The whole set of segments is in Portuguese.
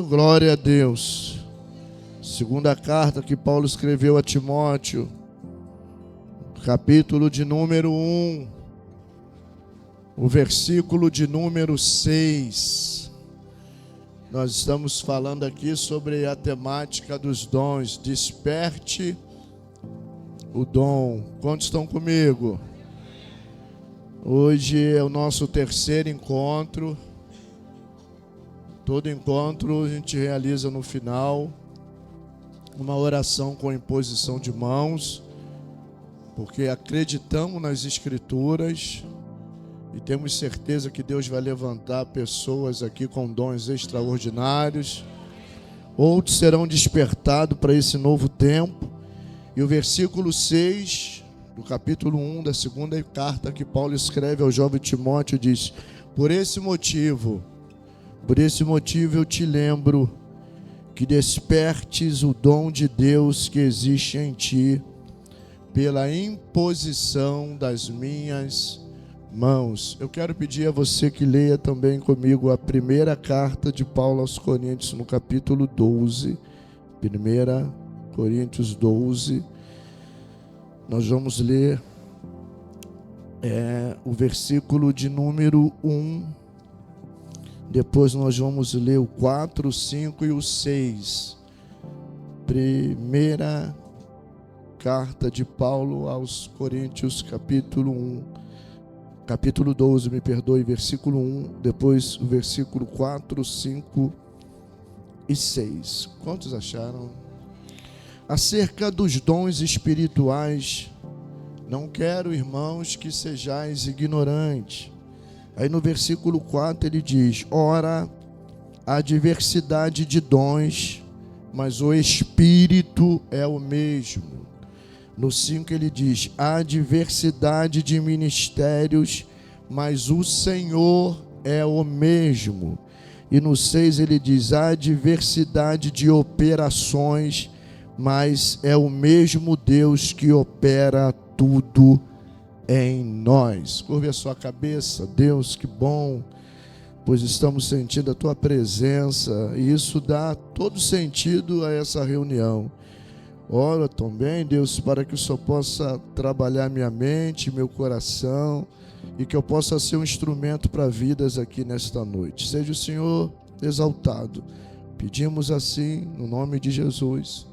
Glória a Deus. Segunda carta que Paulo escreveu a Timóteo, capítulo de número 1, o versículo de número 6. Nós estamos falando aqui sobre a temática dos dons. Desperte o dom. Quantos estão comigo? Hoje é o nosso terceiro encontro. Todo encontro a gente realiza no final uma oração com imposição de mãos, porque acreditamos nas Escrituras e temos certeza que Deus vai levantar pessoas aqui com dons extraordinários. Outros serão despertados para esse novo tempo. E o versículo 6 do capítulo 1 da segunda carta que Paulo escreve ao jovem Timóteo diz: Por esse motivo eu te lembro que despertes o dom de Deus que existe em ti pela imposição das minhas mãos. Eu quero pedir a você que leia também comigo a primeira carta de Paulo aos Coríntios, no capítulo 12. 1 Coríntios 12. Nós vamos ler o versículo de número 1. Depois nós vamos ler o 4, o 5 e o 6. Primeira carta de Paulo aos Coríntios, capítulo 12, versículo 1. Depois o versículo 4, 5 e 6. Quantos acharam? Acerca dos dons espirituais, não quero, irmãos, que sejais ignorantes. Aí no versículo 4 ele diz: Ora, há diversidade de dons, mas o Espírito é o mesmo. No 5 ele diz: há diversidade de ministérios, mas o Senhor é o mesmo. E no 6 ele diz: há diversidade de operações, mas é o mesmo Deus que opera tudo em nós. Curve a sua cabeça. Deus, que bom, pois estamos sentindo a tua presença, e isso dá todo sentido a essa reunião. Ora também, Deus, para que o Senhor possa trabalhar minha mente, meu coração, e que eu possa ser um instrumento para vidas aqui nesta noite. Seja o Senhor exaltado. Pedimos assim no nome de Jesus.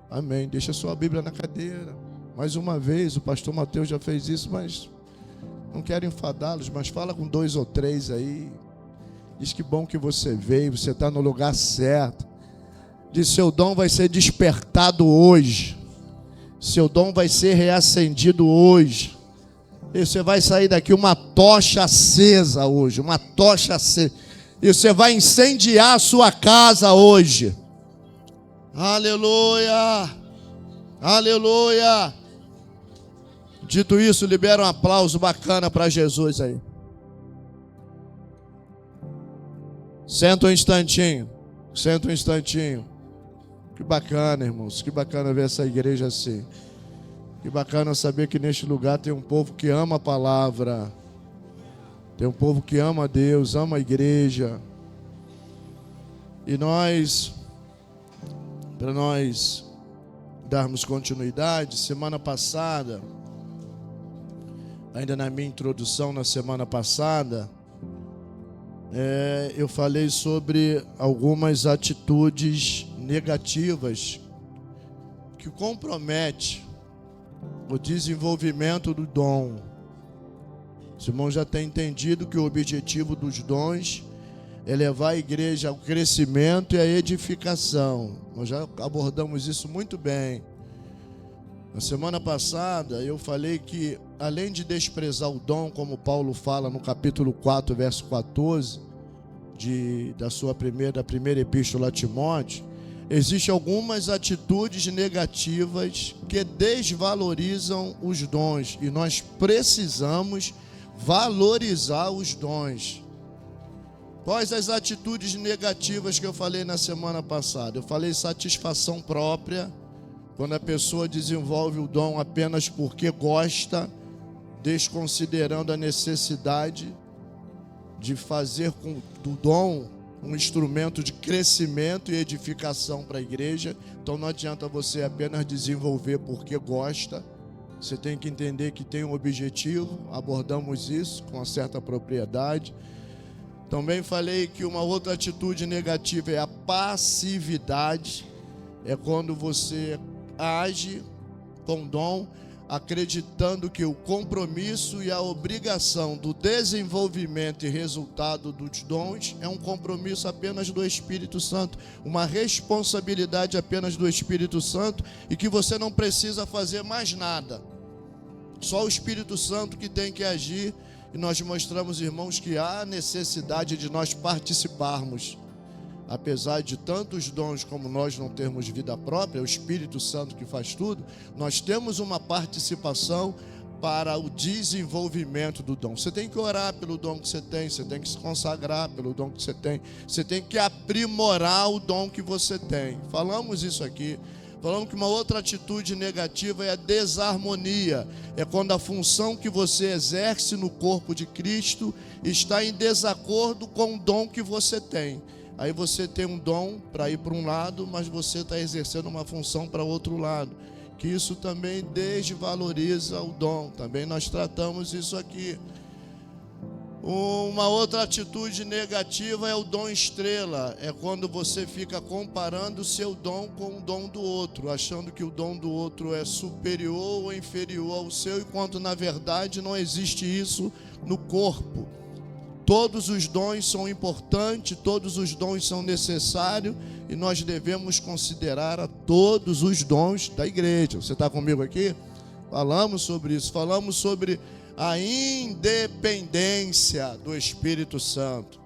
Amém. Deixa a sua Bíblia na cadeira. Mais uma vez, o pastor Mateus já fez isso, mas não quero enfadá-los, mas fala com 2 ou 3 aí. Diz que bom que você veio, você está no lugar certo. Diz: seu dom vai ser despertado hoje. Seu dom vai ser reacendido hoje. E você vai sair daqui uma tocha acesa hoje, uma tocha acesa. E você vai incendiar a sua casa hoje. Aleluia! Aleluia! Dito isso, libera um aplauso bacana para Jesus aí. Senta um instantinho. Senta um instantinho. Que bacana, irmãos. Que bacana ver essa igreja assim. Que bacana saber que neste lugar tem um povo que ama a palavra. Tem um povo que ama a Deus, ama a igreja. E para nós darmos continuidade, semana passada, ainda na minha introdução na semana passada, eu falei sobre algumas atitudes negativas que comprometem o desenvolvimento do dom. Os irmãos já têm entendido que o objetivo dos dons é levar a igreja ao crescimento e à edificação. Nós já abordamos isso muito bem. Na semana passada eu falei que, além de desprezar o dom, como Paulo fala no capítulo 4, verso 14, da primeira epístola a Timóteo, existem algumas atitudes negativas que desvalorizam os dons, e nós precisamos valorizar os dons. Quais as atitudes negativas que eu falei na semana passada? Eu falei satisfação própria, quando a pessoa desenvolve o dom apenas porque gosta, desconsiderando a necessidade de fazer do dom um instrumento de crescimento e edificação para a igreja. Então não adianta você apenas desenvolver porque gosta. Você tem que entender que tem um objetivo. Abordamos isso com uma certa propriedade. Também falei que uma outra atitude negativa é a passividade. É quando você age com dom, acreditando que o compromisso e a obrigação do desenvolvimento e resultado dos dons é um compromisso apenas do Espírito Santo, uma responsabilidade apenas do Espírito Santo, e que você não precisa fazer mais nada. Só o Espírito Santo que tem que agir, e nós mostramos, irmãos, que há necessidade de nós participarmos. Apesar de tantos dons como nós não termos vida própria, é o Espírito Santo que faz tudo, nós temos uma participação para o desenvolvimento do dom. Você tem que orar pelo dom que você tem que se consagrar pelo dom que você tem que aprimorar o dom que você tem. Falamos isso aqui. Falamos que uma outra atitude negativa é a desarmonia. É quando a função que você exerce no corpo de Cristo está em desacordo com o dom que você tem. Aí você tem um dom para ir para um lado, mas você está exercendo uma função para outro lado. Que isso também desvaloriza o dom. Também nós tratamos isso aqui. Uma outra atitude negativa é o dom estrela. É quando você fica comparando o seu dom com o dom do outro, achando que o dom do outro é superior ou inferior ao seu, enquanto na verdade não existe isso no corpo. Todos os dons são importantes, todos os dons são necessários, e nós devemos considerar a todos os dons da igreja. Você está comigo aqui? Falamos sobre isso, falamos sobre a independência do Espírito Santo.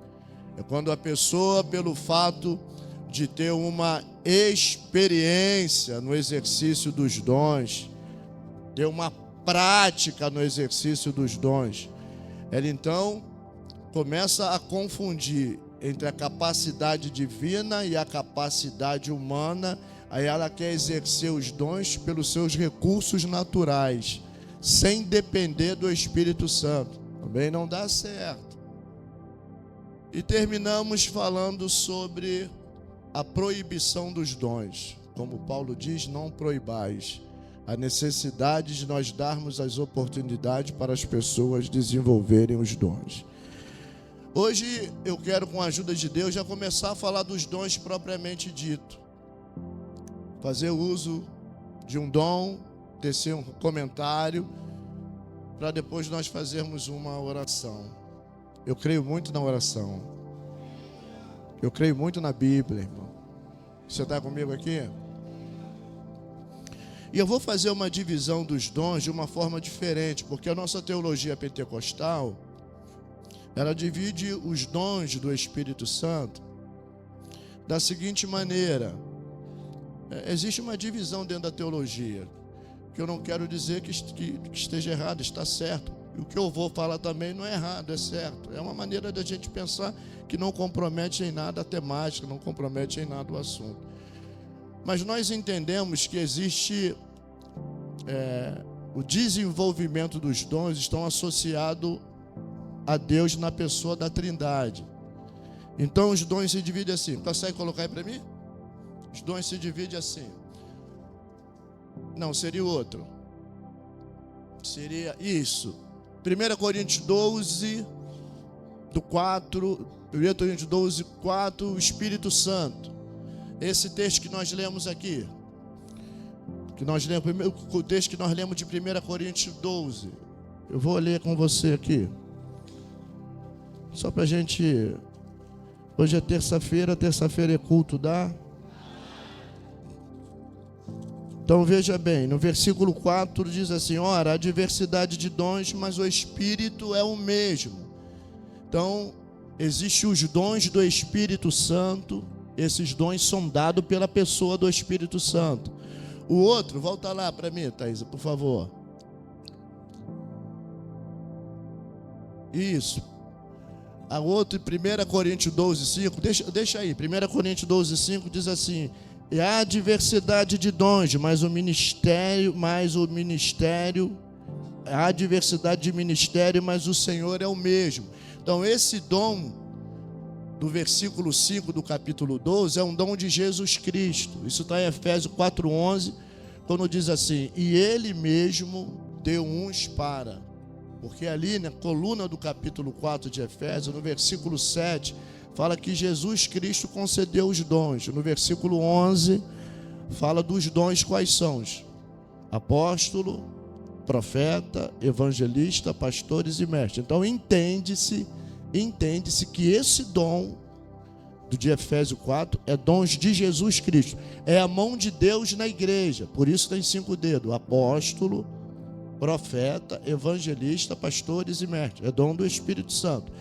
É quando a pessoa, pelo fato de ter uma experiência no exercício dos dons, ter uma prática no exercício dos dons, ela então começa a confundir entre a capacidade divina e a capacidade humana. Aí ela quer exercer os dons pelos seus recursos naturais, sem depender do Espírito Santo. Também não dá certo. E terminamos falando sobre a proibição dos dons. Como Paulo diz, não proibais. A necessidade de nós darmos as oportunidades para as pessoas desenvolverem os dons. Hoje eu quero, com a ajuda de Deus, já começar a falar dos dons propriamente dito. Fazer uso de um dom, tecer um comentário, para depois nós fazermos uma oração. Eu creio muito na oração. Eu creio muito na Bíblia, irmão. Você está comigo aqui? E eu vou fazer uma divisão dos dons de uma forma diferente, porque a nossa teologia pentecostal, ela divide os dons do Espírito Santo da seguinte maneira. Existe uma divisão dentro da teologia, que eu não quero dizer que esteja errado, está certo. E o que eu vou falar também não é errado, é certo. É uma maneira da gente pensar que não compromete em nada a temática, não compromete em nada o assunto. Mas nós entendemos que existe o desenvolvimento dos dons estão associados a Deus na pessoa da Trindade. Então os dons se dividem assim. Consegue colocar aí para mim? Os dons se dividem assim. Não, seria outro. Seria isso. 1 Coríntios 12, do 4. 1 Coríntios 12, 4, o Espírito Santo. Esse texto que nós lemos aqui. O texto que nós lemos de 1 Coríntios 12. Eu vou ler com você aqui. Só para a gente... Hoje é terça-feira é culto, dá? Então veja bem, no versículo 4 diz assim: ora, há diversidade de dons, mas o Espírito é o mesmo. Então, existem os dons do Espírito Santo. Esses dons são dados pela pessoa do Espírito Santo. O outro, volta lá para mim, Thaisa, por favor. Isso. A outra, 1 Coríntios 12, 5, deixa aí, 1 Coríntios 12, 5 diz assim: e há diversidade de dons, mas o ministério, há diversidade de ministério, mas o Senhor é o mesmo. Então esse dom do versículo 5 do capítulo 12, é um dom de Jesus Cristo. Isso está em Efésios 4:11, quando diz assim: e ele mesmo deu uns para. Porque ali na coluna do capítulo 4 de Efésios, no versículo 7, fala que Jesus Cristo concedeu os dons. No versículo 11, fala dos dons quais são: apóstolo, profeta, evangelista, pastores e mestres. Então entende-se que esse dom de Efésios 4 é dons de Jesus Cristo. É a mão de Deus na igreja. Por isso tem 5 dedos: apóstolo, profeta, evangelista, pastores e mestres. É dom do Espírito Santo.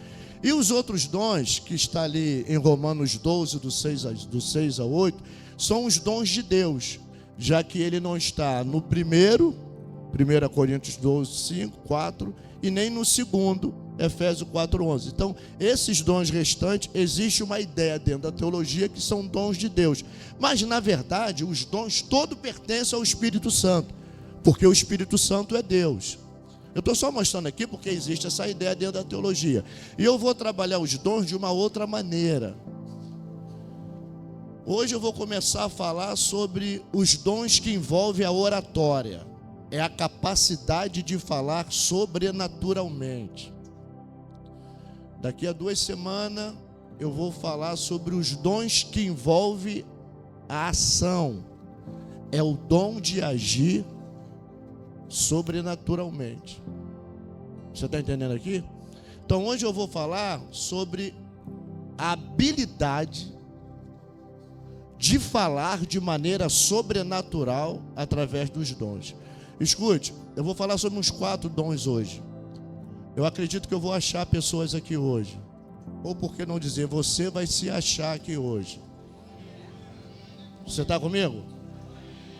E os outros dons que está ali em Romanos 12, do 6 a 8, são os dons de Deus, já que ele não está no primeiro, 1 Coríntios 12, 5, 4, e nem no segundo, Efésios 4:11. Então, esses dons restantes, existe uma ideia dentro da teologia que são dons de Deus. Mas, na verdade, os dons todos pertencem ao Espírito Santo, porque o Espírito Santo é Deus. Eu estou só mostrando aqui porque existe essa ideia dentro da teologia. E eu vou trabalhar os dons de uma outra maneira. Hoje eu vou começar a falar sobre os dons que envolvem a oratória. É a capacidade de falar sobrenaturalmente. Daqui a 2 semanas eu vou falar sobre os dons que envolvem a ação. É o dom de agir sobrenaturalmente. Você está entendendo aqui? Então hoje eu vou falar sobre a habilidade de falar de maneira sobrenatural através dos dons. Escute, eu vou falar sobre uns 4 dons hoje. Eu acredito que eu vou achar pessoas aqui hoje. Ou por que não dizer, você vai se achar aqui hoje. Você está comigo?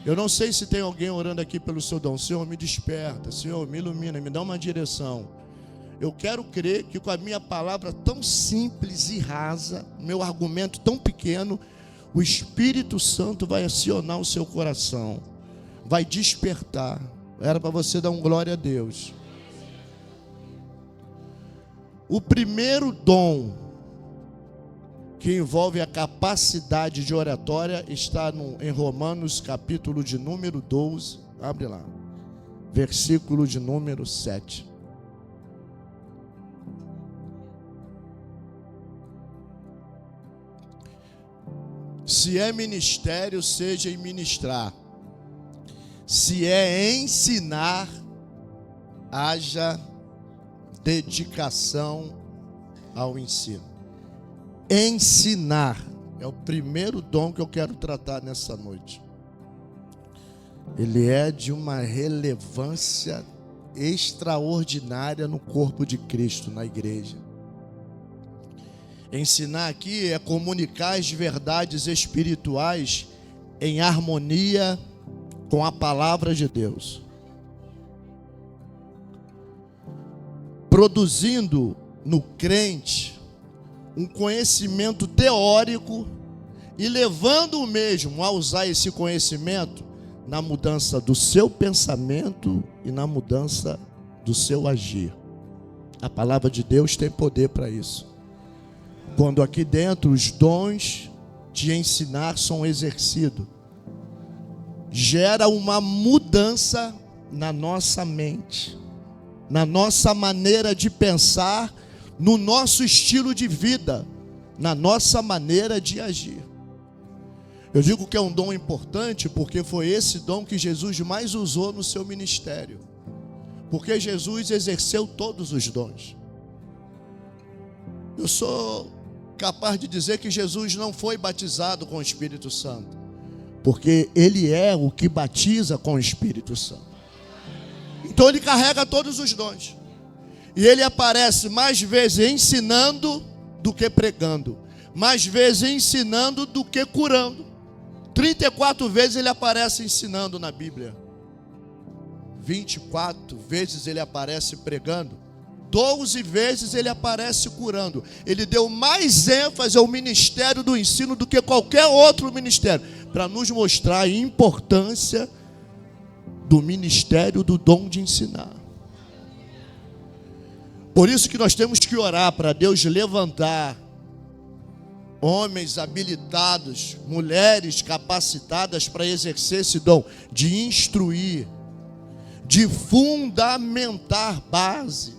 Eu não sei se tem alguém orando aqui pelo seu dom. Senhor, me desperta. Senhor, me ilumina, me dá uma direção. Eu quero crer que com a minha palavra tão simples e rasa, meu argumento tão pequeno, o Espírito Santo vai acionar o seu coração, vai despertar. Era para você dar um glória a Deus. O primeiro dom que envolve a capacidade de oratória está em Romanos, capítulo de número 12. Abre lá, versículo de número 7. Se é ministério, seja em ministrar. Se é ensinar, haja dedicação ao ensino. Ensinar é o primeiro dom que eu quero tratar nessa noite. Ele é de uma relevância extraordinária no corpo de Cristo, na igreja. Ensinar aqui é comunicar as verdades espirituais em harmonia com a palavra de Deus, produzindo no crente um conhecimento teórico e levando o mesmo a usar esse conhecimento na mudança do seu pensamento e na mudança do seu agir. A palavra de Deus tem poder para isso. Quando aqui dentro os dons de ensinar são exercidos, gera uma mudança na nossa mente, na nossa maneira de pensar, no nosso estilo de vida, na nossa maneira de agir. Eu digo que é um dom importante porque foi esse dom que Jesus mais usou no seu ministério. Porque Jesus exerceu todos os dons. Eu sou capaz de dizer que Jesus não foi batizado com o Espírito Santo, porque ele é o que batiza com o Espírito Santo. Então ele carrega todos os dons. E ele aparece mais vezes ensinando do que pregando, mais vezes ensinando do que curando. 34 vezes ele aparece ensinando na Bíblia, 24 vezes ele aparece pregando, 12 vezes ele aparece curando. Ele deu mais ênfase ao ministério do ensino do que qualquer outro ministério, para nos mostrar a importância do ministério do dom de ensinar. Por isso que nós temos que orar para Deus levantar homens habilitados, mulheres capacitadas para exercer esse dom de instruir, de fundamentar base,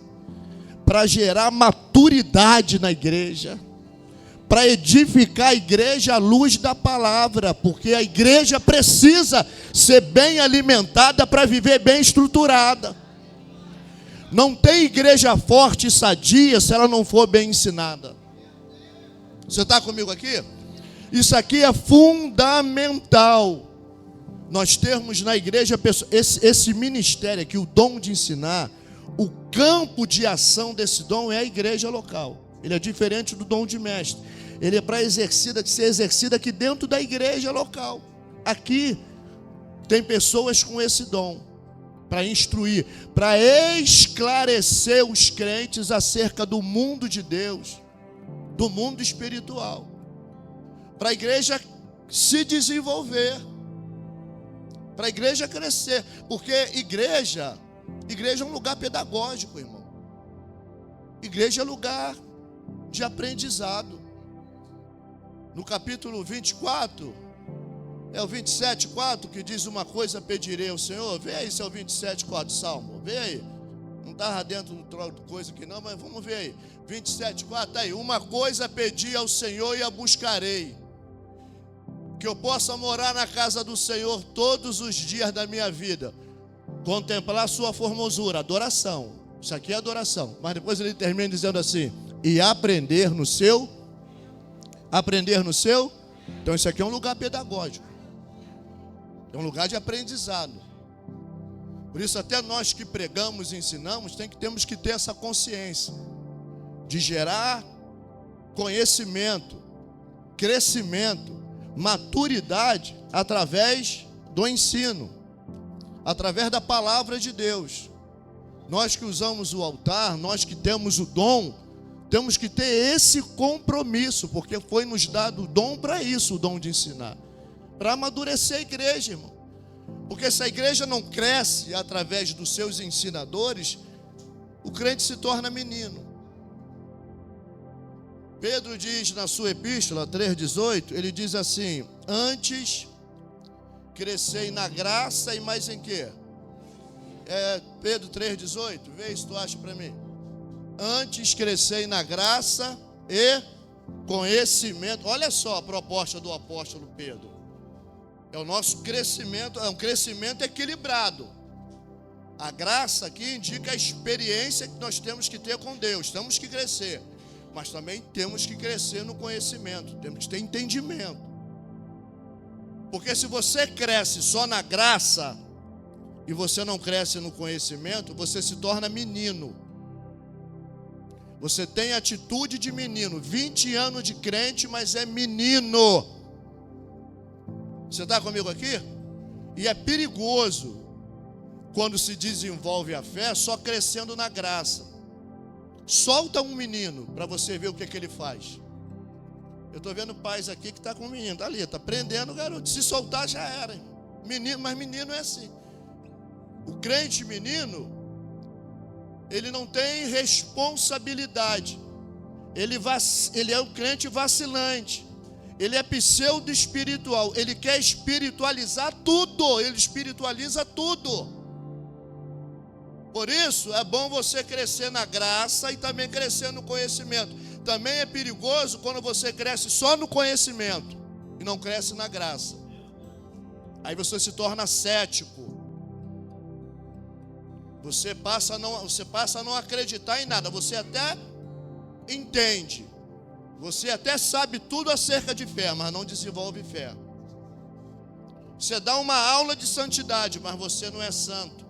para gerar maturidade na igreja, para edificar a igreja à luz da palavra, porque a igreja precisa ser bem alimentada para viver bem estruturada. Não tem igreja forte e sadia se ela não for bem ensinada. Você está comigo aqui? Isso aqui é fundamental. Nós termos na igreja esse ministério aqui, o dom de ensinar. O campo de ação desse dom é a igreja local. Ele é diferente do dom de mestre. Ele é para ser exercido aqui dentro da igreja local. Aqui tem pessoas com esse dom para instruir, para esclarecer os crentes acerca do mundo de Deus, do mundo espiritual, para a igreja se desenvolver, para a igreja crescer, porque igreja é um lugar pedagógico, irmão. Igreja é lugar de aprendizado. No capítulo 24, é o 27:4 que diz: uma coisa pedirei ao Senhor. Vê aí se é o 27:4, Salmo, vê aí. Não estava dentro de outra coisa aqui não, mas vamos ver aí. 27:4, tá aí. Uma coisa pedi ao Senhor e a buscarei, que eu possa morar na casa do Senhor todos os dias da minha vida, contemplar a sua formosura, adoração. Isso aqui é adoração. Mas depois ele termina dizendo assim: e aprender no seu. Então isso aqui é um lugar pedagógico, é um lugar de aprendizado. Por isso até nós que pregamos e ensinamos temos que ter essa consciência de gerar conhecimento, crescimento, maturidade através do ensino, através da palavra de Deus. Nós que usamos o altar, nós que temos o dom, temos que ter esse compromisso, porque foi nos dado o dom para isso, o dom de ensinar, para amadurecer a igreja, irmão. Porque se a igreja não cresce através dos seus ensinadores, o crente se torna menino. Pedro diz na sua epístola 3,18, ele diz assim: antes crescei na graça e mais em quê? Pedro 3,18, vê se tu acha para mim. Antes crescei na graça e conhecimento. Olha só a proposta do apóstolo Pedro. É o nosso crescimento, é um crescimento equilibrado. A graça aqui indica a experiência que nós temos que ter com Deus. Temos que crescer, mas também temos que crescer no conhecimento. Temos que ter entendimento. Porque se você cresce só na graça e você não cresce no conhecimento, você se torna menino. Você tem atitude de menino, 20 anos de crente, mas é menino. Você está comigo aqui? E é perigoso quando se desenvolve a fé só crescendo na graça. Solta um menino para você ver o que ele faz. Eu estou vendo pais aqui que está com um menino, está ali, está prendendo o garoto. Se soltar já era, irmão. Menino, mas menino é assim. O crente menino, ele não tem responsabilidade. Ele é um crente vacilante. Ele é pseudo espiritual. Ele quer espiritualizar tudo. Ele espiritualiza tudo. Por isso é bom você crescer na graça e também crescer no conhecimento. Também é perigoso quando você cresce só no conhecimento e não cresce na graça. Aí você se torna cético. Você passa a não acreditar em nada. Você até entende. Você até sabe tudo acerca de fé, mas não desenvolve fé. Você dá uma aula de santidade, mas você não é santo.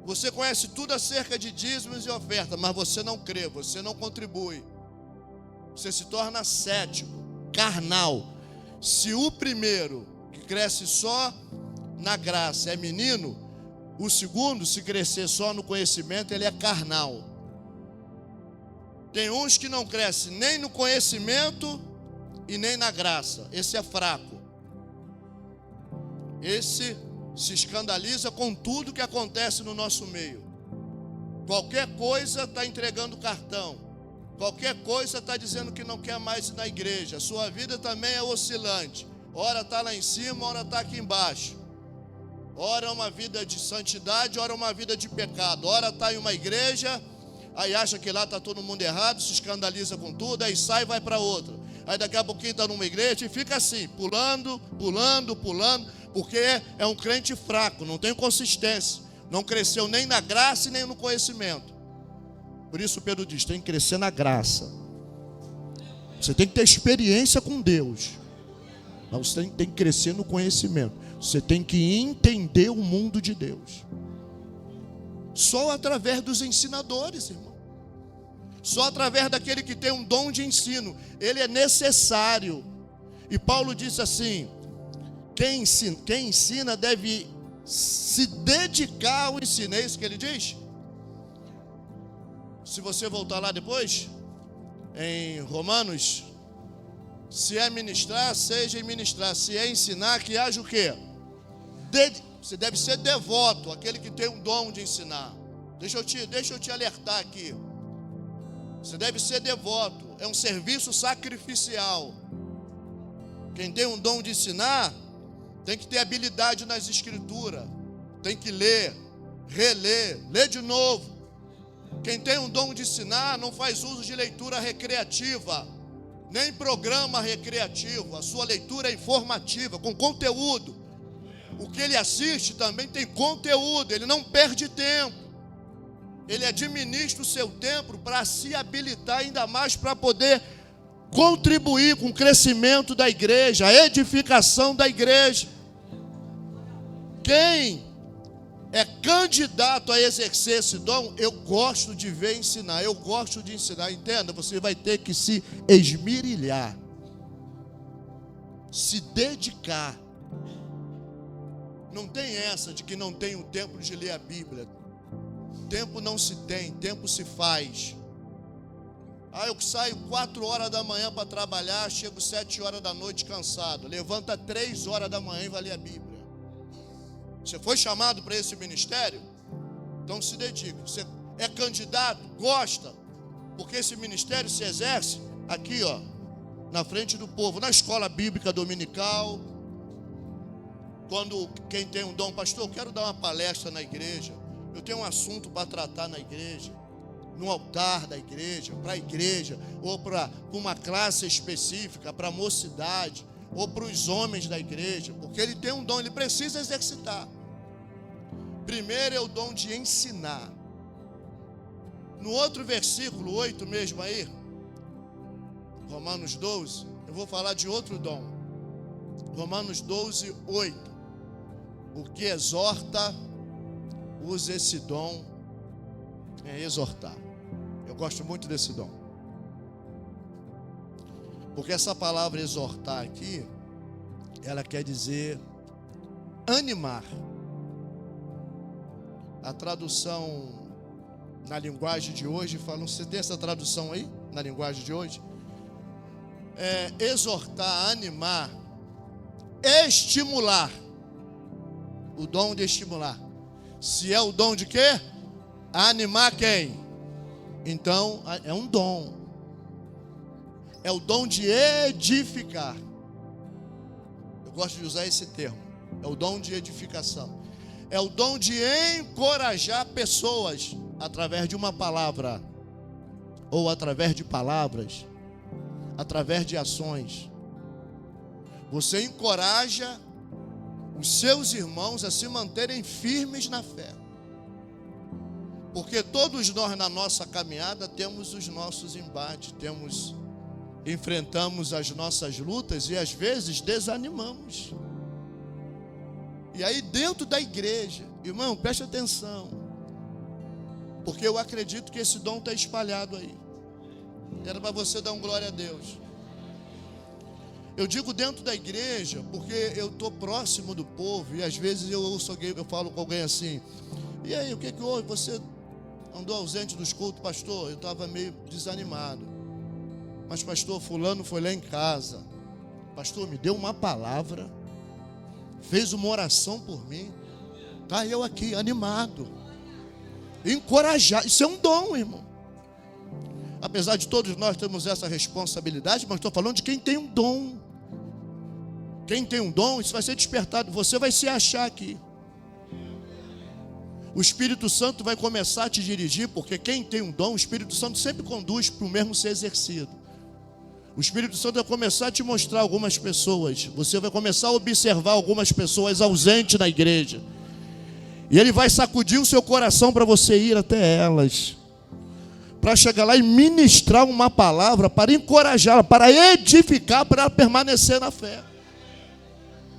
Você conhece tudo acerca de dízimos e ofertas, mas você não crê, você não contribui. Você se torna cético, carnal. Se o primeiro, que cresce só na graça, é menino, o segundo, se crescer só no conhecimento, ele é carnal. Tem uns que não crescem nem no conhecimento e nem na graça. Esse é fraco. Esse se escandaliza com tudo que acontece no nosso meio. Qualquer coisa está entregando cartão. Qualquer coisa está dizendo que não quer mais ir na igreja. Sua vida também é oscilante. Ora está lá em cima, ora está aqui embaixo. Ora é uma vida de santidade, ora é uma vida de pecado. Ora está em uma igreja, aí acha que lá está todo mundo errado, se escandaliza com tudo, aí sai e vai para outra. Aí daqui a pouquinho está numa igreja e fica assim, pulando, porque é um crente fraco, não tem consistência. Não cresceu nem na graça e nem no conhecimento. Por isso Pedro diz, tem que crescer na graça. Você tem que ter experiência com Deus. Mas você tem que crescer no conhecimento. Você tem que entender o mundo de Deus. Só através dos ensinadores, irmão. Só através daquele que tem um dom de ensino. Ele é necessário. E Paulo disse assim, quem ensina deve se dedicar ao ensino. É isso que ele diz? Se você voltar lá depois, em Romanos, se é ministrar, seja em ministrar. Se é ensinar, que haja o quê? Você deve ser devoto, aquele que tem um dom de ensinar. Deixa eu te alertar aqui. Você deve ser devoto. É um serviço sacrificial. Quem tem um dom de ensinar, tem que ter habilidade nas escrituras. Tem que ler, reler, ler de novo. Quem tem um dom de ensinar não faz uso de leitura recreativa, nem programa recreativo. A sua leitura é informativa, com conteúdo. O que ele assiste também tem conteúdo, ele não perde tempo. Ele administra o seu tempo para se habilitar ainda mais para poder contribuir com o crescimento da igreja, a edificação da igreja. Quem é candidato a exercer esse dom, eu gosto de ver ensinar, eu gosto de ensinar, entenda, você vai ter que se esmerilhar, se dedicar. Não tem essa de que não tenho tempo de ler a Bíblia. Tempo não se tem, tempo se faz. Eu saio 4 horas da manhã para trabalhar, chego 7 horas da noite cansado. Levanta 3 horas da manhã e vai ler a Bíblia. Você foi chamado para esse ministério? Então se dedique. Você é candidato, gosta, porque esse ministério se exerce aqui, na frente do povo, na escola bíblica dominical. Quando quem tem um dom, pastor, eu quero dar uma palestra na igreja, eu tenho um assunto para tratar na igreja, no altar da igreja, para a igreja, ou para uma classe específica, para a mocidade, ou para os homens da igreja, porque ele tem um dom, ele precisa exercitar. Primeiro é o dom de ensinar. No outro versículo 8 mesmo aí, Romanos 12, eu vou falar de outro dom. Romanos 12, 8. O que exorta, usa esse dom, é exortar. Eu gosto muito desse dom. Porque essa palavra exortar aqui, ela quer dizer animar. A tradução na linguagem de hoje, você tem essa tradução aí, na linguagem de hoje? Exortar, animar, estimular. O dom de estimular. Se é o dom de quê? Animar quem? Então, é um dom. É o dom de edificar. Eu gosto de usar esse termo. É o dom de edificação. É o dom de encorajar pessoas através de uma palavra, ou através de palavras, através de ações. Você encoraja os seus irmãos a se manterem firmes na fé. Porque todos nós na nossa caminhada temos os nossos embates, enfrentamos as nossas lutas e às vezes desanimamos. E aí dentro da igreja, irmão, preste atenção, porque eu acredito que esse dom está espalhado aí. Era para você dar um glória a Deus. Eu digo dentro da igreja, porque eu estou próximo do povo, e às vezes eu falo com alguém assim, e aí, o que houve? Você andou ausente dos cultos, pastor? Eu estava meio desanimado. Mas pastor, fulano foi lá em casa, pastor, me deu uma palavra, fez uma oração por mim, tá eu aqui, animado, encorajado. Isso é um dom, irmão. Apesar de todos nós termos essa responsabilidade, mas estou falando de quem tem um dom. Quem tem um dom, isso vai ser despertado. Você vai se achar aqui. O Espírito Santo vai começar a te dirigir, porque quem tem um dom, o Espírito Santo sempre conduz para o mesmo ser exercido. O Espírito Santo vai começar a te mostrar algumas pessoas. Você vai começar a observar algumas pessoas ausentes na igreja. E Ele vai sacudir o seu coração para você ir até elas. Para chegar lá e ministrar uma palavra para encorajá-la, para edificar, para permanecer na fé.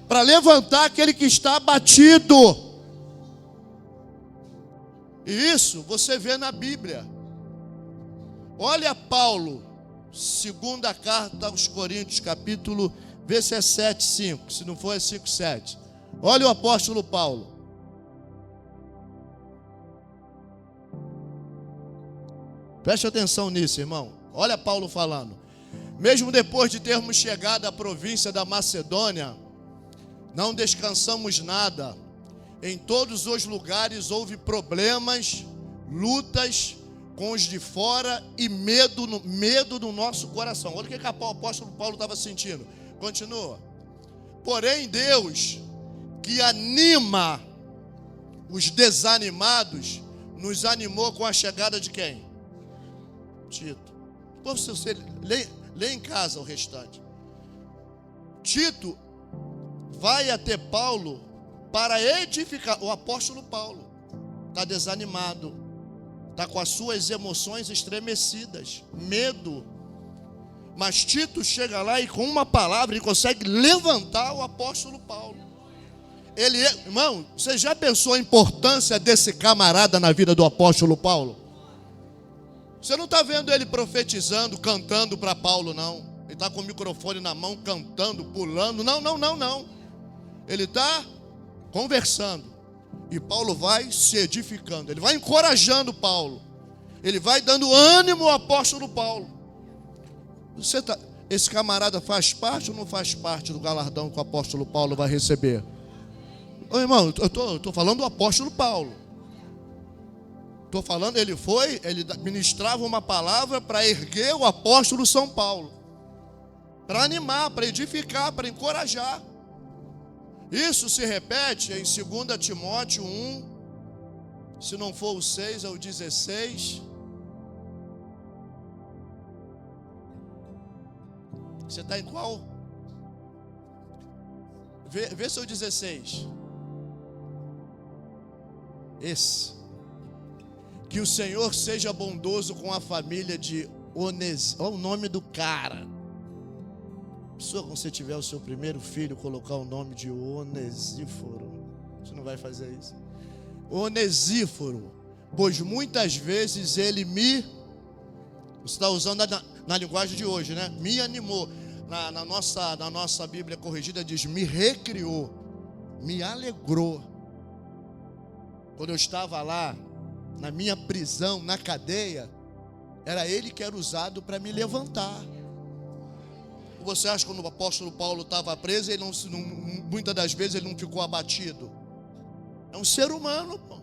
Para levantar aquele que está abatido. E isso você vê na Bíblia. Olha Paulo, segunda carta aos Coríntios, capítulo, vê se é 7:5, se não for é 5:7. Olha o apóstolo Paulo. Preste atenção nisso, irmão. Olha Paulo falando. Mesmo depois de termos chegado à província da Macedônia, não descansamos nada. Em todos os lugares houve problemas, lutas com os de fora e medo no nosso coração. Olha o que o apóstolo Paulo estava sentindo. Continua. Porém, Deus, que anima os desanimados, nos animou com a chegada de quem? Tito. Então, você lê em casa o restante. Tito vai até Paulo para edificar. O apóstolo Paulo está desanimado, está com as suas emoções estremecidas, medo. Mas Tito chega lá e com uma palavra ele consegue levantar o apóstolo Paulo. Irmão, você já pensou a importância desse camarada na vida do apóstolo Paulo? Você não está vendo ele profetizando, cantando para Paulo, não. Ele está com o microfone na mão, cantando, pulando. Não. Ele está conversando. E Paulo vai se edificando. Ele vai encorajando Paulo. Ele vai dando ânimo ao apóstolo Paulo. Esse camarada faz parte ou não faz parte do galardão que o apóstolo Paulo vai receber? Ô, irmão, eu estou falando do apóstolo Paulo. Estou falando, ele ministrava uma palavra para erguer o apóstolo São Paulo. Para animar, para edificar, para encorajar. Isso se repete em 2 Timóteo 1, se não for o 6, é o 16. Você está em qual? Vê se é o 16. Esse. Que o Senhor seja bondoso com a família de Onesíforo. Olha o nome do cara. Quando você tiver o seu primeiro filho, colocar o nome de Onesíforo. Você não vai fazer isso. Onesíforo. Pois muitas vezes ele você está usando na linguagem de hoje, né? Me animou. Na nossa Bíblia corrigida diz, me recriou. Me alegrou. Quando eu estava lá, na minha prisão, na cadeia, era ele que era usado para me levantar. Você acha que quando o apóstolo Paulo estava preso, ele muitas das vezes ele não ficou abatido? É um ser humano, pô.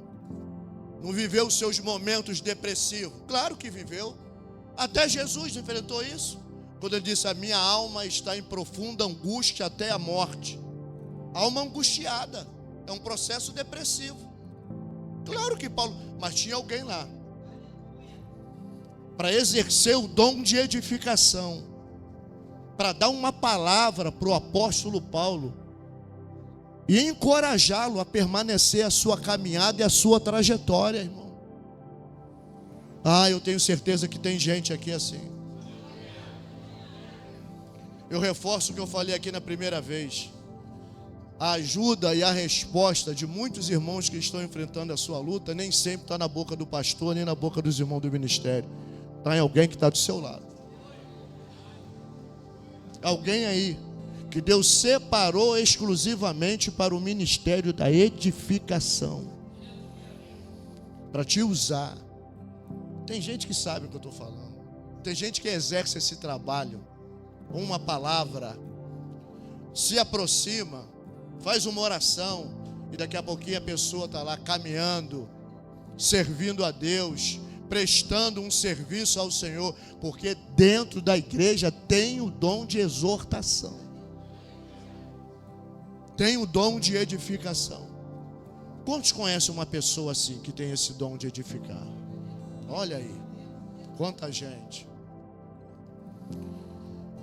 Não viveu os seus momentos depressivos? Claro que viveu. Até Jesus enfrentou isso. Quando ele disse, a minha alma está em profunda angústia até a morte. Alma angustiada. É um processo depressivo. Claro que Paulo, mas tinha alguém lá para exercer o dom de edificação, para dar uma palavra para o apóstolo Paulo e encorajá-lo a permanecer a sua caminhada e a sua trajetória, irmão. Eu tenho certeza que tem gente aqui assim. Eu reforço o que eu falei aqui na primeira vez. A ajuda e a resposta de muitos irmãos que estão enfrentando a sua luta nem sempre está na boca do pastor, nem na boca dos irmãos do ministério. Está em alguém que está do seu lado. Alguém aí que Deus separou exclusivamente para o ministério da edificação, para te usar. Tem gente que sabe o que eu estou falando. Tem gente que exerce esse trabalho. Uma palavra, se aproxima, faz uma oração e daqui a pouquinho a pessoa está lá caminhando, servindo a Deus, prestando um serviço ao Senhor, porque dentro da igreja tem o dom de exortação, tem o dom de edificação. Quantos conhecem uma pessoa assim, que tem esse dom de edificar? Olha aí, quanta gente.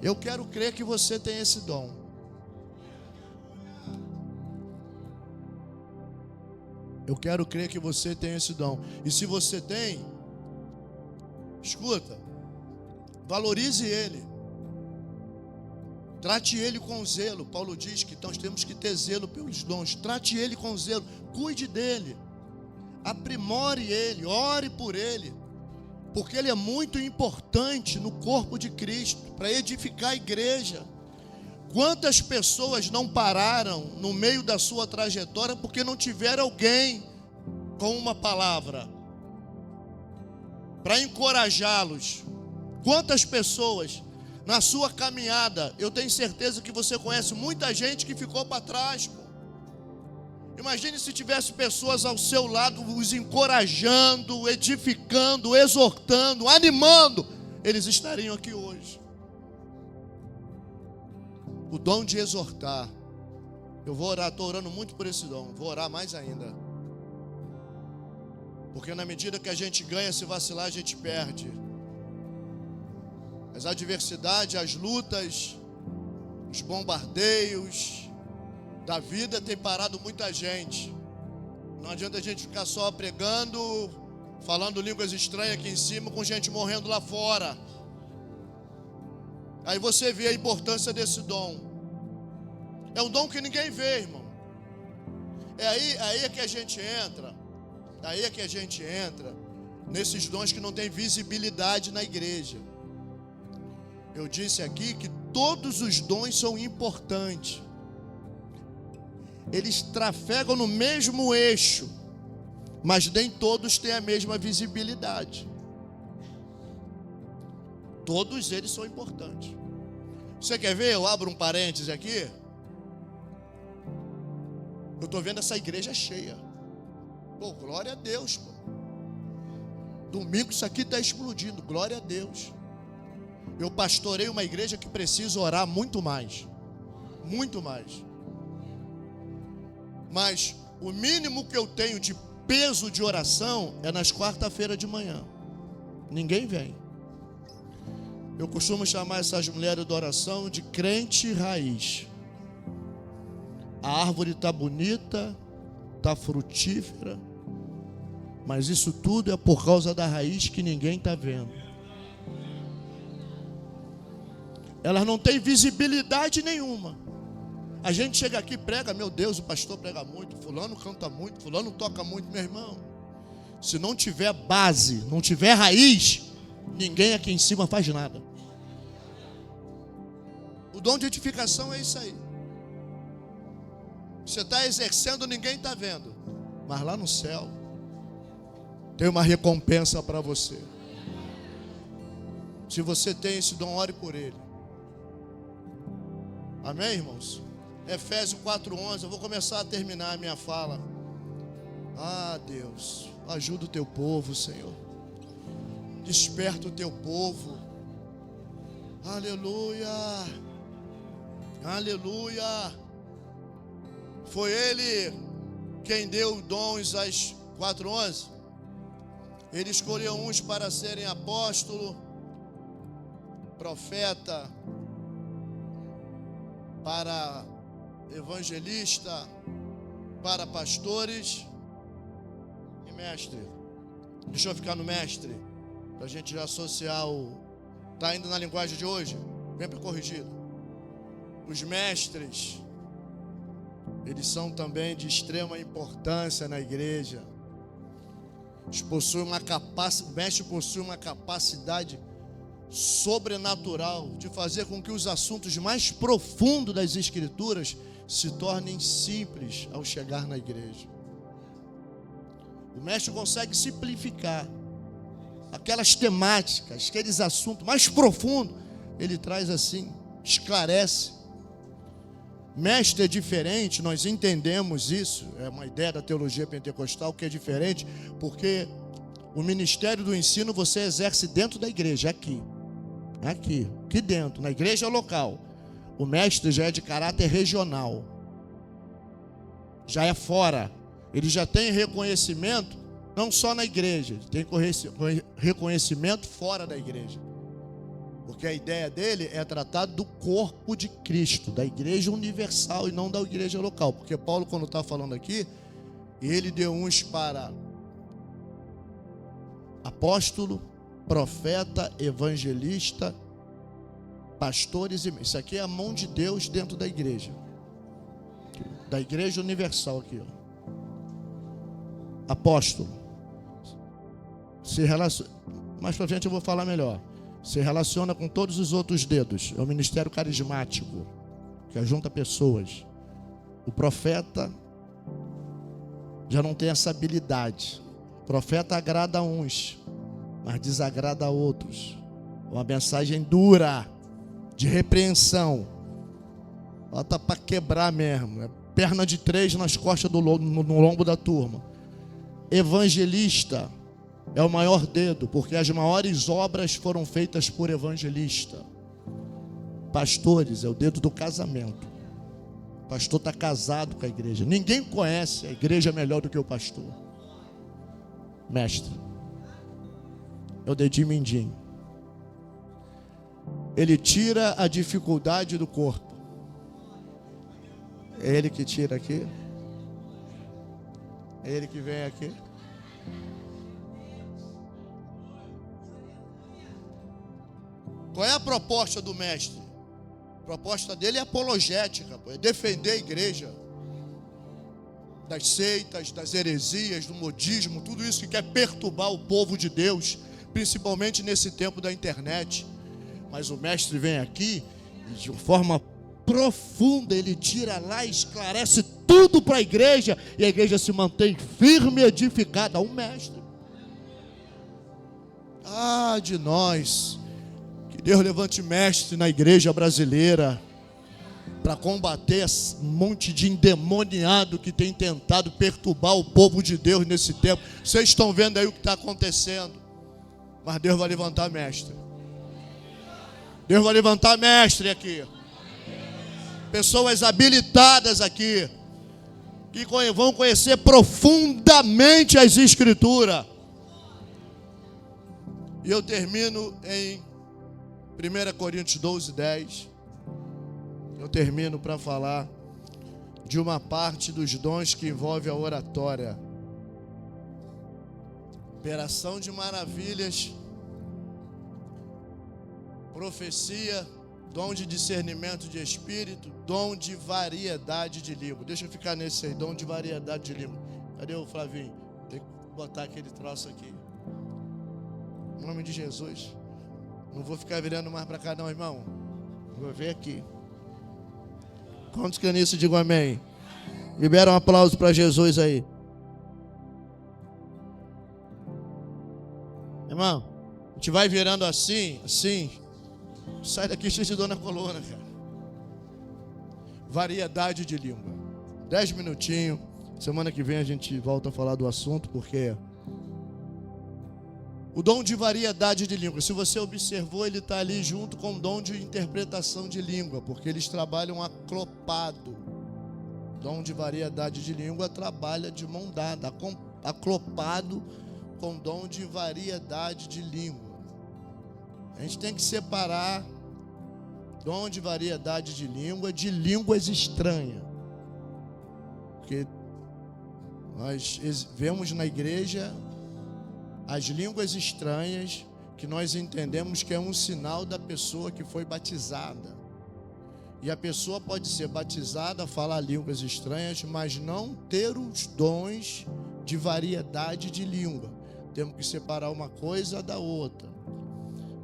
Eu quero crer que você tem esse dom. Eu quero crer que você tem esse dom. E se você tem, escuta, valorize ele. Trate ele com zelo. Paulo diz que nós temos que ter zelo pelos dons. Trate ele com zelo. Cuide dele. Aprimore ele. Ore por ele. Porque ele é muito importante no corpo de Cristo, para edificar a igreja. Quantas pessoas não pararam no meio da sua trajetória porque não tiveram alguém com uma palavra para encorajá-los? Quantas pessoas na sua caminhada, eu tenho certeza que você conhece muita gente que ficou para trás, pô. Imagine se tivesse pessoas ao seu lado os encorajando, edificando, exortando, animando, eles estariam aqui hoje. O dom de exortar. Eu vou orar, estou orando muito por esse dom. Vou orar mais ainda. Porque na medida que a gente ganha, se vacilar, a gente perde. As adversidades, as lutas, os bombardeios da vida tem parado muita gente. Não adianta a gente ficar só pregando, falando línguas estranhas aqui em cima, com gente morrendo lá fora. Aí você vê a importância desse dom. É um dom que ninguém vê, irmão. Aí é que a gente entra. Aí é que a gente entra nesses dons que não tem visibilidade na igreja. Eu disse aqui que todos os dons são importantes. Eles trafegam no mesmo eixo, mas nem todos têm a mesma visibilidade. Todos eles são importantes. Você quer ver? Eu abro um parêntese aqui. Eu estou vendo essa igreja cheia. Pô, glória a Deus, pô. Domingo isso aqui está explodindo, glória a Deus. Eu pastorei uma igreja que precisa orar muito mais. Muito mais. Mas o mínimo que eu tenho de peso de oração é nas quarta-feiras de manhã. Ninguém vem. Eu costumo chamar essas mulheres de oração de crente raiz. A árvore está bonita, está frutífera, mas isso tudo é por causa da raiz que ninguém está vendo. Elas não têm visibilidade nenhuma. A gente chega aqui e prega, meu Deus, o pastor prega muito, fulano canta muito, fulano toca muito, meu irmão. Se não tiver base, não tiver raiz, ninguém aqui em cima faz nada. O dom de edificação é isso aí. Você está exercendo, ninguém está vendo, mas lá no céu tem uma recompensa para você. Se você tem esse dom, ore por ele. Amém, irmãos? Efésios 4:11, eu vou começar a terminar a minha fala. Ah, Deus, ajuda o teu povo, Senhor. Desperta o teu povo. Aleluia. Aleluia. Foi ele quem deu dons às 4:11. Ele escolheu uns para serem apóstolo, profeta, para evangelista, para pastores e mestre. Deixa eu ficar no mestre, para a gente já associar o... Está indo na linguagem de hoje? Vem para corrigir. Os mestres, eles são também de extrema importância na igreja. Eles possuem uma capacidade, o mestre possui uma capacidade sobrenatural de fazer com que os assuntos mais profundos das Escrituras se tornem simples ao chegar na igreja. O mestre consegue simplificar aquelas temáticas, aqueles assuntos mais profundos, ele traz assim, esclarece. Mestre é diferente, nós entendemos isso, é uma ideia da teologia pentecostal que é diferente, porque O ministério do ensino você exerce dentro da igreja, aqui dentro, na igreja local. O mestre já é de caráter regional, já é fora. Ele já tem reconhecimento, não só na igreja, tem reconhecimento fora da igreja. Porque a ideia dele é tratar do corpo de Cristo, da igreja universal e não da igreja local. Porque Paulo, quando está falando aqui, ele deu uns para apóstolo, profeta, evangelista, pastores e... Isso aqui é a mão de Deus dentro da igreja universal aqui, ó. Apóstolo se relaciona, mais pra frente eu vou falar melhor, se relaciona com todos os outros dedos. É o ministério carismático, que ajunta pessoas. O profeta já não tem essa habilidade. O profeta agrada a uns, mas desagrada a outros. Uma mensagem dura, de repreensão. Ela está para quebrar mesmo. É perna de 3 nas costas no lombo da turma. Evangelista é o maior dedo, porque as maiores obras foram feitas por evangelista. Pastores é o dedo do casamento. O pastor está casado com a igreja. Ninguém conhece a igreja melhor do que o pastor. Mestre é o dedinho mindinho. Ele tira a dificuldade do corpo. É ele que tira aqui. É ele que vem aqui. Qual é a proposta do mestre? A proposta dele é apologética, é defender a igreja das seitas, das heresias, do modismo, tudo isso que quer perturbar o povo de Deus, principalmente nesse tempo da internet. Mas o mestre vem aqui e de forma profunda ele tira lá, esclarece tudo para a igreja, e a igreja se mantém firme e edificada. Um mestre. Ah, de nós, que Deus levante mestre na igreja brasileira para combater esse monte de endemoniado que tem tentado perturbar o povo de Deus nesse tempo. Vocês estão vendo aí o que está acontecendo, mas Deus vai levantar mestre. Deus vai levantar mestre aqui. Pessoas habilitadas aqui, que vão conhecer profundamente as Escrituras. E eu termino em 1 Coríntios 12, 10. Eu termino para falar de uma parte dos dons que envolve a oratória. Operação de maravilhas, profecia, dom de discernimento de espírito, dom de variedade de língua. Deixa eu ficar nesse aí, dom de variedade de língua. Cadê o Flavinho? Tem que botar aquele troço aqui. Em nome de Jesus. Não vou ficar virando mais para cá não, irmão. Vou ver aqui. Quantos que nisso digam amém? Libera um aplauso para Jesus aí. Irmão, a gente vai virando assim. Sai daqui cheio de dor na coluna, cara. Variedade de língua. 10 minutinhos. Semana que vem a gente volta a falar do assunto, porque o dom de variedade de língua, se você observou, ele está ali junto com o dom de interpretação de língua, porque eles trabalham aclopado. Dom de variedade de língua trabalha de mão dada, aclopado com dom de variedade de língua. A gente tem que separar dom de variedade de língua de línguas estranhas. Porque nós vemos na igreja as línguas estranhas, que nós entendemos que é um sinal da pessoa que foi batizada. E a pessoa pode ser batizada, falar línguas estranhas, mas não ter os dons de variedade de língua. Temos que separar uma coisa da outra.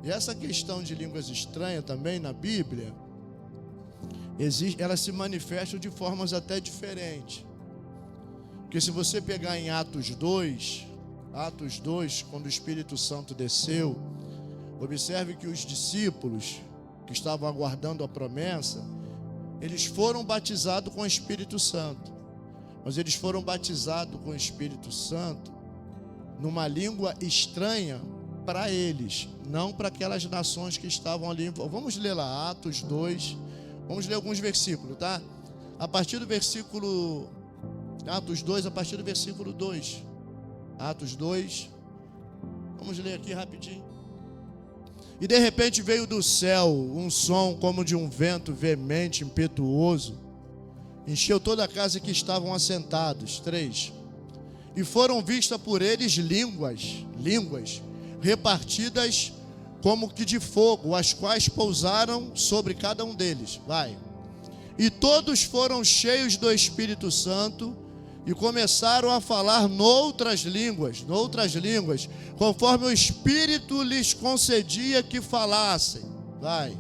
E essa questão de línguas estranhas também na Bíblia, ela se manifesta de formas até diferentes. Porque se você pegar em Atos 2, quando o Espírito Santo desceu, observe que os discípulos que estavam aguardando a promessa, eles foram batizados com o Espírito Santo. Mas eles foram batizados com o Espírito Santo numa língua estranha para eles, não para aquelas nações que estavam ali. Vamos ler lá, Atos 2, vamos ler alguns versículos, tá? A partir do versículo, Atos 2, a partir do versículo 2, Atos 2, vamos ler aqui rapidinho. E de repente veio do céu um som como de um vento veemente, impetuoso, encheu toda a casa que estavam assentados. 3. E foram vistas por eles línguas repartidas como que de fogo, as quais pousaram sobre cada um deles. Vai. E todos foram cheios do Espírito Santo e começaram a falar noutras línguas, conforme o Espírito lhes concedia que falassem. Vai.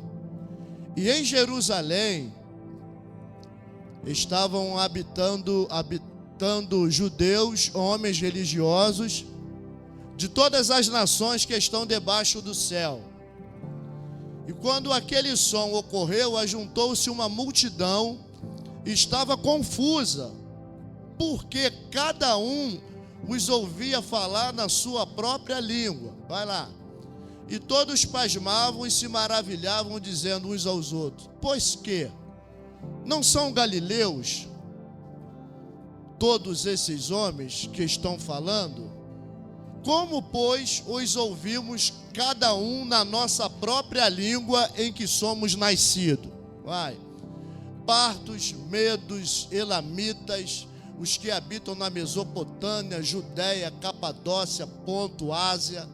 E em Jerusalém estavam habitando judeus, homens religiosos, de todas as nações que estão debaixo do céu. E quando aquele som ocorreu, ajuntou-se uma multidão e estava confusa, porque cada um os ouvia falar na sua própria língua. Vai lá. E todos pasmavam e se maravilhavam, dizendo uns aos outros: pois que não são galileus todos esses homens que estão falando? Como, pois, os ouvimos cada um na nossa própria língua em que somos nascidos? Vai. Partos, medos, elamitas, os que habitam na Mesopotâmia, Judéia, Capadócia, Ponto, Ásia,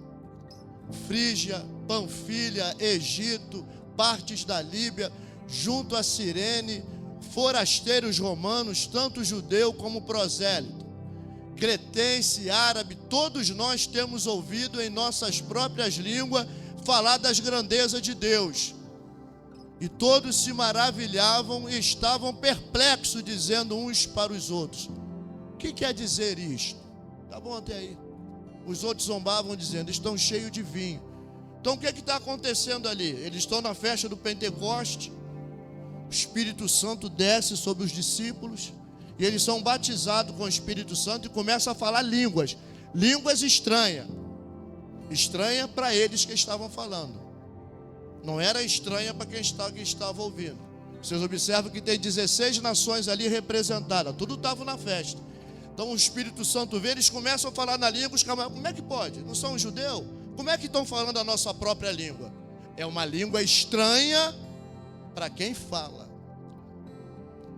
Frígia, Panfilha, Egito, partes da Líbia, junto a Cirene, forasteiros romanos, tanto judeu como prosélito, cretense, árabe, todos nós temos ouvido em nossas próprias línguas falar das grandezas de Deus. E todos se maravilhavam e estavam perplexos, dizendo uns para os outros: o que quer dizer isto? Tá bom até aí. Os outros zombavam, dizendo: estão cheios de vinho. Então o que está acontecendo ali? Eles estão na festa do Pentecoste, o Espírito Santo desce sobre os discípulos, e eles são batizados com o Espírito Santo e começam a falar línguas estranhas para eles que estavam falando. Não era estranha para quem estava ouvindo. Vocês observam que tem 16 nações ali representadas, tudo estava na festa. Então o Espírito Santo vê, eles começam a falar na língua. Como é que pode? Não são judeus? Como é que estão falando a nossa própria língua? É uma língua estranha para quem fala,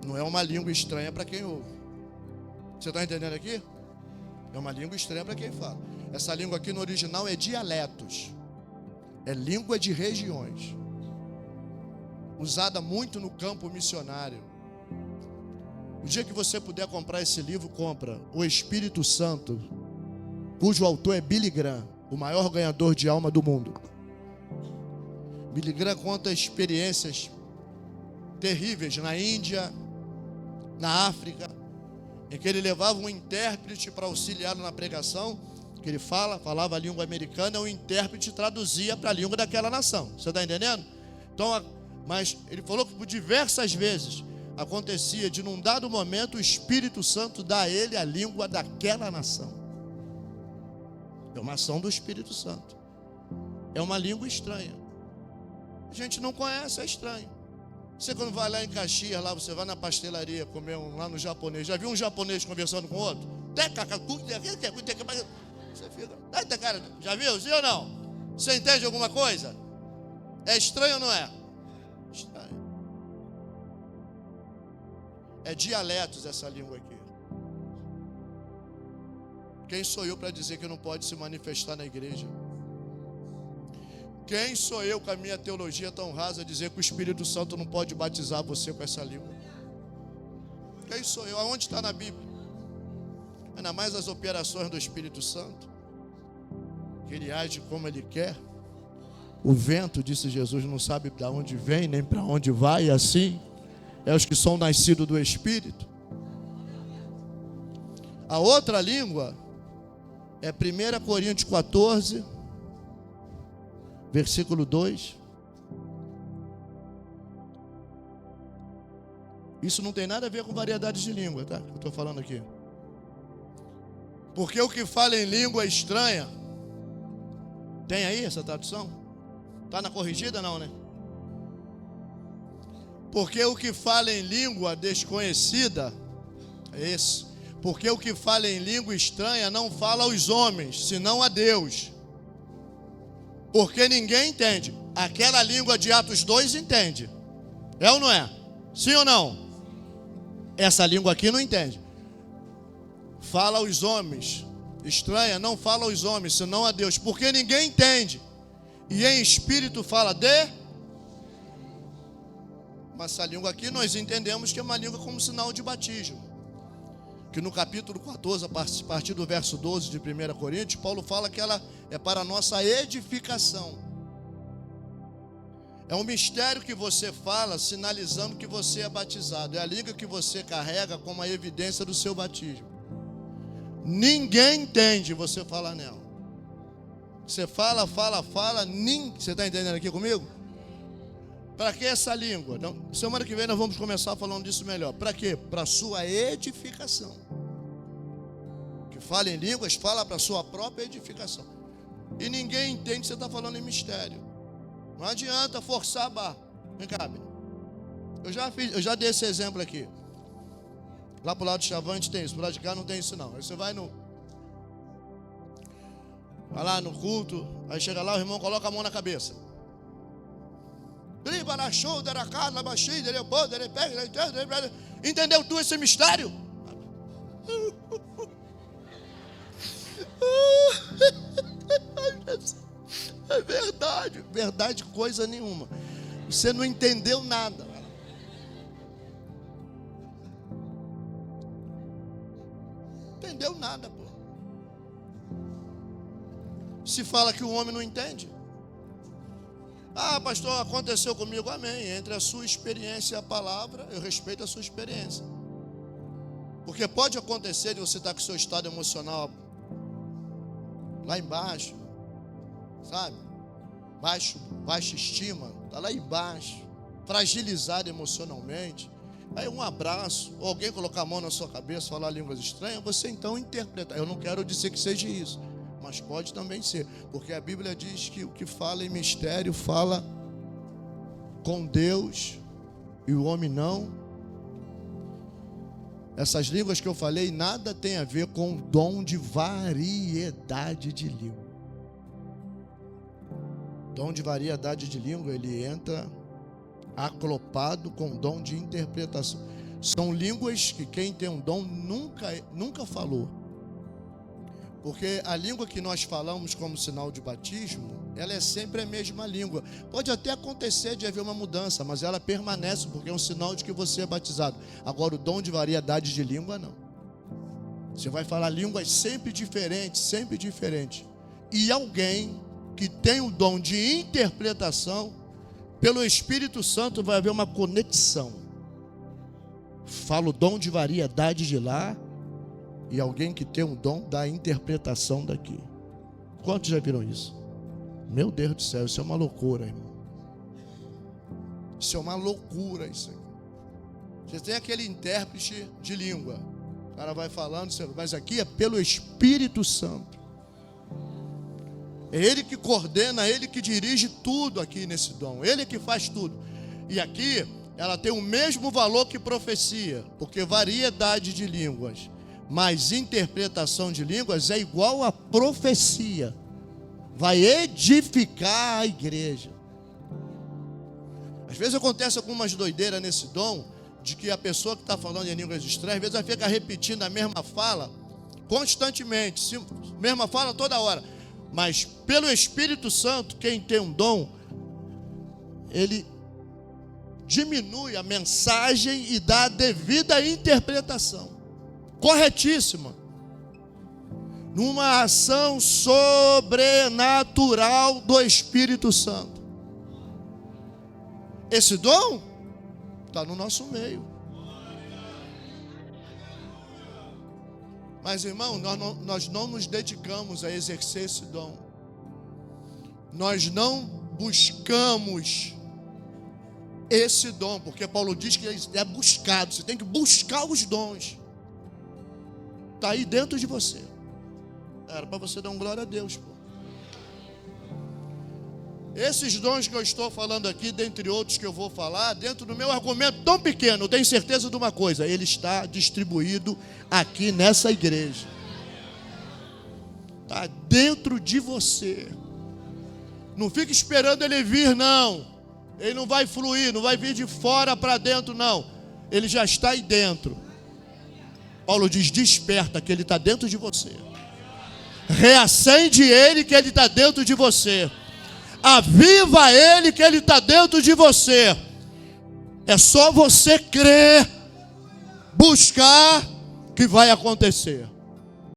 não é uma língua estranha para quem ouve. Você está entendendo aqui? É uma língua estranha para quem fala. Essa língua aqui no original é dialetos, é língua de regiões, usada muito no campo missionário. O dia que você puder comprar esse livro, compra O Espírito Santo, cujo autor é Billy Graham, o maior ganhador de alma do mundo. Billy Graham conta experiências terríveis na Índia, na África, em que ele levava um intérprete para auxiliá-lo na pregação, que ele falava a língua americana, o intérprete traduzia para a língua daquela nação. Você está entendendo? Então, mas ele falou que por diversas vezes acontecia de, num dado momento, o Espírito Santo dar a ele a língua daquela nação. É uma ação do Espírito Santo. É uma língua estranha. A gente não conhece, é estranho. Você quando vai lá em Caxias, lá você vai na pastelaria comer lá no japonês, já viu um japonês conversando com outro? Você fica, cara, já viu? Sim ou não? Você entende alguma coisa? É estranho ou não é? Estranho. É dialetos essa língua aqui. Quem sou eu para dizer que não pode se manifestar na igreja? Quem sou eu com a minha teologia tão rasa dizer que o Espírito Santo não pode batizar você com essa língua? Quem sou eu? Aonde está na Bíblia? Ainda mais as operações do Espírito Santo, que ele age como ele quer. O vento, disse Jesus, não sabe de onde vem nem para onde vai, e assim é os que são nascidos do Espírito. A outra língua é 1 Coríntios 14, versículo 2. Isso não tem nada a ver com variedades de língua, tá? Eu estou falando aqui. Porque o que fala em língua estranha, tem aí essa tradução? Está na corrigida não, né? Porque o que fala em língua desconhecida, é esse. Porque o que fala em língua estranha não fala aos homens, senão a Deus. Porque ninguém entende. Aquela língua de Atos 2 entende. É ou não é? Sim ou não? Essa língua aqui não entende. Fala aos homens. Estranha, não fala aos homens, senão a Deus. Porque ninguém entende. E em espírito fala de... Mas essa língua aqui nós entendemos que é uma língua como sinal de batismo. Que no capítulo 14, a partir do verso 12 de 1 Coríntios, Paulo fala que ela é para a nossa edificação. É um mistério que você fala, sinalizando que você é batizado. É a língua que você carrega como a evidência do seu batismo. Ninguém entende você falar nela. Você fala, você está entendendo aqui comigo? Para que essa língua? Então, semana que vem nós vamos começar falando disso melhor. Para quê? Para a sua edificação. Que fala em línguas, fala para a sua própria edificação. E ninguém entende que você está falando em mistério. Não adianta forçar a barra. Vem cá, bem. Eu já dei esse exemplo aqui. Lá para o lado de Chavante tem isso, para o lado de cá não tem isso não. Aí você vai lá no culto, aí chega lá, o irmão coloca a mão na cabeça. Entendeu tu esse mistério? É verdade, verdade coisa nenhuma. Você não entendeu nada. Entendeu nada, pô. Se fala que o homem não entende. Ah, pastor, aconteceu comigo, amém. Entre a sua experiência e a palavra, eu respeito a sua experiência. Porque pode acontecer de você estar com o seu estado emocional lá embaixo, sabe? Baixa estima, está lá embaixo, fragilizado emocionalmente. Aí um abraço, ou alguém colocar a mão na sua cabeça, falar línguas estranhas, você então interpreta. Eu não quero dizer que seja isso, mas pode também ser, porque a Bíblia diz que o que fala em mistério fala com Deus e o homem não. Essas línguas que eu falei nada tem a ver com o dom de variedade de língua. Dom de variedade de língua, ele entra aclopado com o dom de interpretação. São línguas que quem tem um dom nunca falou. Porque a língua que nós falamos como sinal de batismo, ela é sempre a mesma língua. Pode até acontecer de haver uma mudança, mas ela permanece porque é um sinal de que você é batizado. Agora o dom de variedade de língua não. Você vai falar línguas sempre diferentes. E alguém que tem o dom de interpretação, pelo Espírito Santo vai haver uma conexão. Fala o dom de variedade de lá e alguém que tem o dom da interpretação daqui. Quantos já viram isso? Meu Deus do céu, isso é uma loucura, irmão. Isso é uma loucura, isso aí. Você tem aquele intérprete de língua. O cara vai falando, mas aqui é pelo Espírito Santo. É Ele que coordena, Ele que dirige tudo aqui nesse dom. Ele que faz tudo. E aqui, ela tem o mesmo valor que profecia, porque variedade de línguas, mas interpretação de línguas é igual a profecia. Vai edificar a igreja. Às vezes acontece algumas doideiras nesse dom, de que a pessoa que está falando em línguas estranhas, às vezes ela fica repetindo a mesma fala constantemente, mesma fala toda hora. Mas pelo Espírito Santo, quem tem um dom, ele diminui a mensagem e dá a devida interpretação, corretíssima, numa ação sobrenatural do Espírito Santo. Esse dom está no nosso meio. Mas, irmão, nós não nos dedicamos a exercer esse dom. Nós não buscamos esse dom, porque Paulo diz que é buscado. Você tem que buscar os dons. Está aí dentro de você. Era para você dar um glória a Deus, pô. Esses dons que eu estou falando aqui, dentre outros que eu vou falar, dentro do meu argumento tão pequeno, eu tenho certeza de uma coisa: ele está distribuído aqui nessa igreja. Está dentro de você. Não fica esperando ele vir, não. Ele não vai fluir, não vai vir de fora para dentro, não. Ele já está aí dentro. Paulo diz: desperta, que ele está dentro de você. Reacende ele, que ele está dentro de você. Aviva ele, que ele está dentro de você. É só você crer, buscar, que vai acontecer.